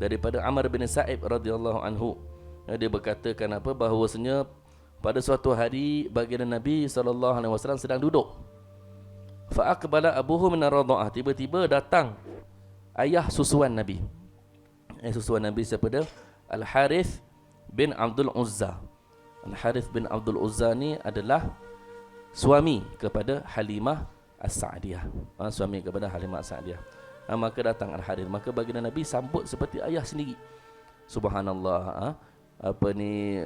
daripada Amr bin Sa'ib radhiyallahu anhu. Dia berkatakan apa, bahawasanya pada suatu hari baginda Nabi SAW sedang duduk. Fa aqbala abuhu min ar-radha'ah, tiba-tiba datang ayah susuan Nabi. Susuan Nabi siapa dia? Al-Harith bin Abdul Uzza. Al-Harith bin Abdul Uzza ni adalah suami kepada Halimah As-Sa'diyah. Suami kepada Halimah As-Sa'diyah. Maka datang Al-Harith, maka baginda Nabi sambut seperti ayah sendiri. Subhanallah. Apa ni,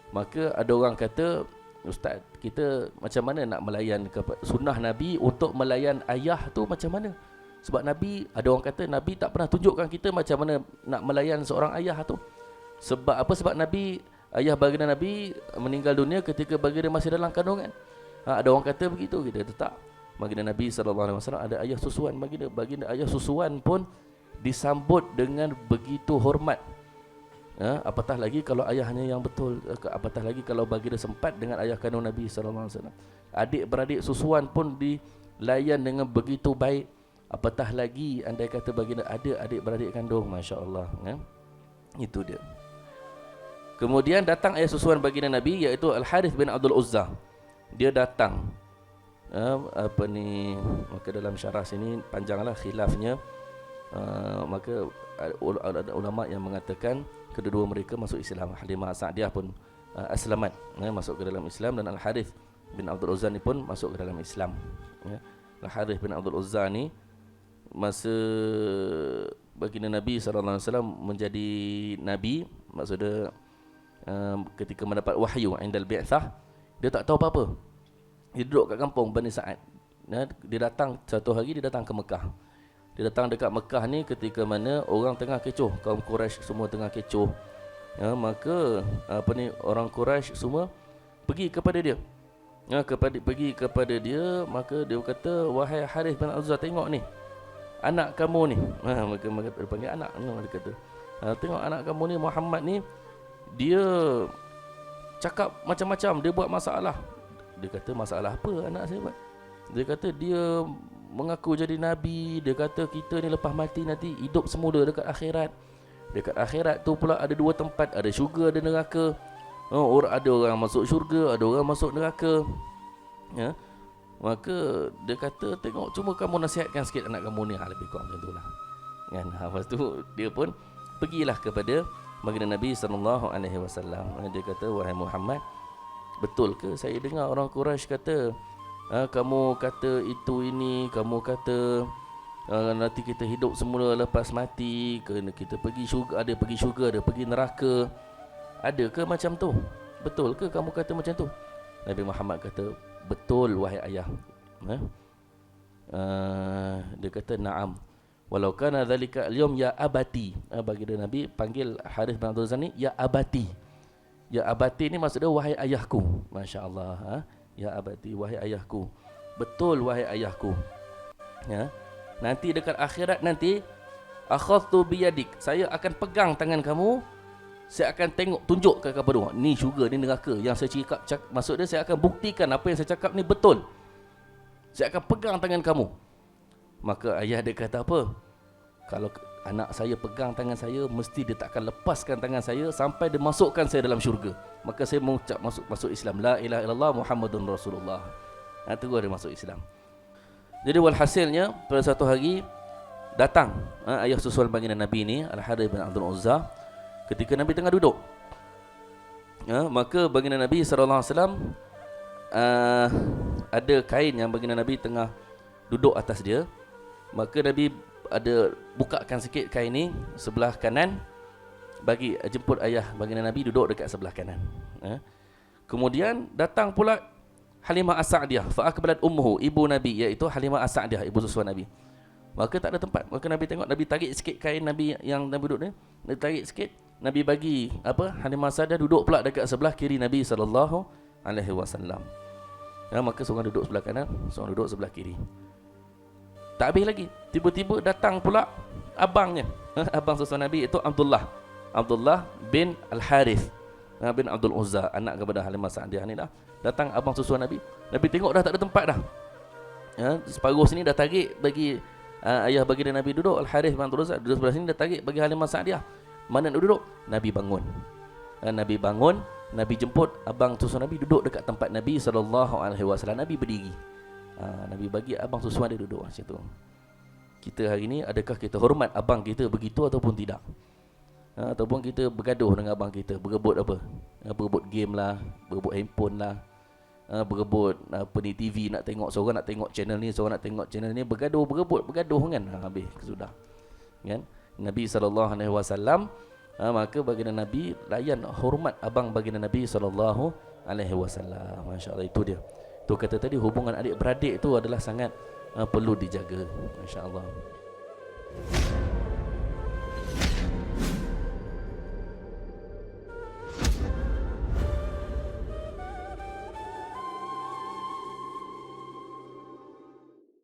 maka ada orang kata, ustaz, kita macam mana nak melayan sunnah Nabi untuk melayan ayah tu macam mana? Sebab Nabi, ada orang kata Nabi tak pernah tunjukkan kita macam mana nak melayan seorang ayah tu. Sebab apa? Sebab Nabi, ayah baginda Nabi meninggal dunia ketika baginda masih dalam kandungan. Ada orang kata begitu, kita tak. Baginda Nabi SAW ada ayah susuan, baginda ayah susuan pun disambut dengan begitu hormat. Apatah lagi kalau ayahnya yang betul, apatah lagi kalau baginda sempat dengan ayah kandung Nabi SAW. Adik-beradik susuan pun dilayan dengan begitu baik. Apatah lagi andai kata baginda ada adik-beradik kandung, masya-Allah. Itu dia. Kemudian datang ayah susuan baginda Nabi, iaitu Al-Harith bin Abdul Uzza. Dia datang. Maka dalam syarah sini panjanglah khilafnya. Maka ada ulama yang mengatakan kedua-dua mereka masuk Islam. Halimah As-Sa'diyah pun aslamat, masuk ke dalam Islam, dan Al-Harith bin Abdul Uzza ni pun masuk ke dalam Islam. Al-Harith bin Abdul Uzza ni masa baginda Nabi SAW menjadi Nabi, maksudnya ketika mendapat wahyu indal bi'thah, dia tak tahu apa-apa. Dia duduk kat kampung Bani Sa'ad. Dia datang, satu hari dia datang ke Mekah. Dia datang dekat Mekah ni ketika mana orang tengah kecoh, kaum Quraisy semua tengah kecoh. Maka orang Quraisy semua pergi kepada dia. Pergi kepada dia, maka dia kata, wahai Harith bin Uzza, tengok ni anak kamu ni. Maka dia panggil anak, dia kata, tengok anak kamu ni, Muhammad ni, dia cakap macam-macam, dia buat masalah. Dia kata, masalah apa anak saya buat? Dia kata dia mengaku jadi Nabi. Dia kata kita ni lepas mati nanti hidup semula dekat akhirat. Dekat akhirat tu pula ada dua tempat, ada syurga, ada neraka. Ada orang masuk syurga, ada orang masuk neraka. Maka dia kata, tengok, cuma kamu nasihatkan sikit anak kamu ni. Lebih kurang macam tu lah. Lepas tu dia pun pergilah kepada baginda Nabi SAW. Dia kata, wahai Muhammad, betul ke saya dengar orang Quraisy kata, kamu kata itu ini, kamu kata nanti kita hidup semula lepas mati, kita pergi syurga, ada pergi syurga, ada pergi neraka. Ada ke macam tu? Betul ke kamu kata macam tu? Nabi Muhammad kata, betul wahai ayah. Dia kata, na'am. Walau kana dhalika al-yawm ya abati. Baginda Nabi panggil Harith bin Abdul Uzza ni ya abati. Ya abati ni maksudnya wahai ayahku. Masya-Allah. Ya abati, wahai ayahku. Betul wahai ayahku. Nanti dekat akhirat nanti, akhadtu biyadik, saya akan pegang tangan kamu. Saya akan tunjuk ke kepada ni syurga, ni neraka. Yang saya cakap, maksudnya saya akan buktikan apa yang saya cakap ni betul. Saya akan pegang tangan kamu. Maka ayah dia kata apa? Kalau anak saya pegang tangan saya, mesti dia tak akan lepaskan tangan saya sampai dia masukkan saya dalam syurga. Maka saya mengucap masuk Islam, la ilaha illallah Muhammadun Rasulullah. Terus dia masuk Islam. Jadi walhasilnya, pada satu hari datang ayah susuan baginda Nabi ni, Al-Harith bin Abdul Uzza, ketika Nabi tengah duduk. Maka baginda Nabi SAW ada kain yang baginda Nabi tengah duduk atas dia. Maka Nabi ada bukakan sikit kain ni sebelah kanan, bagi jemput ayah baginda Nabi duduk dekat sebelah kanan. Kemudian datang pula Halimah As-Sa'diyah, fa aqbalat ummuhu, ibu Nabi, iaitu Halimah As-Sa'diyah, ibu susuan Nabi. Maka tak ada tempat. Maka Nabi tengok, Nabi tarik sikit kain Nabi yang Nabi duduk ni, Nabi tarik sikit, Nabi bagi Halimah As-Sa'diyah duduk pula dekat sebelah kiri Nabi sallallahu alaihi wasallam. Maka seorang duduk sebelah kanan, seorang duduk sebelah kiri. Tak habis lagi, tiba-tiba datang pula abangnya, abang susuan Nabi, itu Abdullah bin Al-Harith bin Abdul Uzza, anak kepada Halimah Sa'diyah ni dah. Datang abang susuan Nabi. Nabi tengok dah tak ada tempat dah. Separuh sini dah tarik bagi ayah baginda Nabi duduk, Al-Harith bin Abdul Uzza duduk sebelah sini, dia tarik bagi Halimah Sa'diyah. Mana nak duduk? Nabi bangun. Nabi bangun, Nabi jemput abang susu Nabi duduk dekat tempat Nabi SAW. Nabi berdiri. Nabi bagi abang susu dia duduk macam tu. Kita hari ni, adakah kita hormat abang kita begitu ataupun tidak? Ataupun kita bergaduh dengan abang kita, berebut apa? Berebut game lah, berebut handphone lah, berebut apa ni, TV nak tengok, seorang nak tengok channel ni, seorang nak tengok channel ni, bergaduh kan, habis sudah kan. Nabi SAW, maka baginda Nabi layan hormat abang baginda Nabi SAW. Masya-Allah, itu dia. Tu kata tadi, hubungan adik beradik tu adalah sangat perlu dijaga, masya-Allah.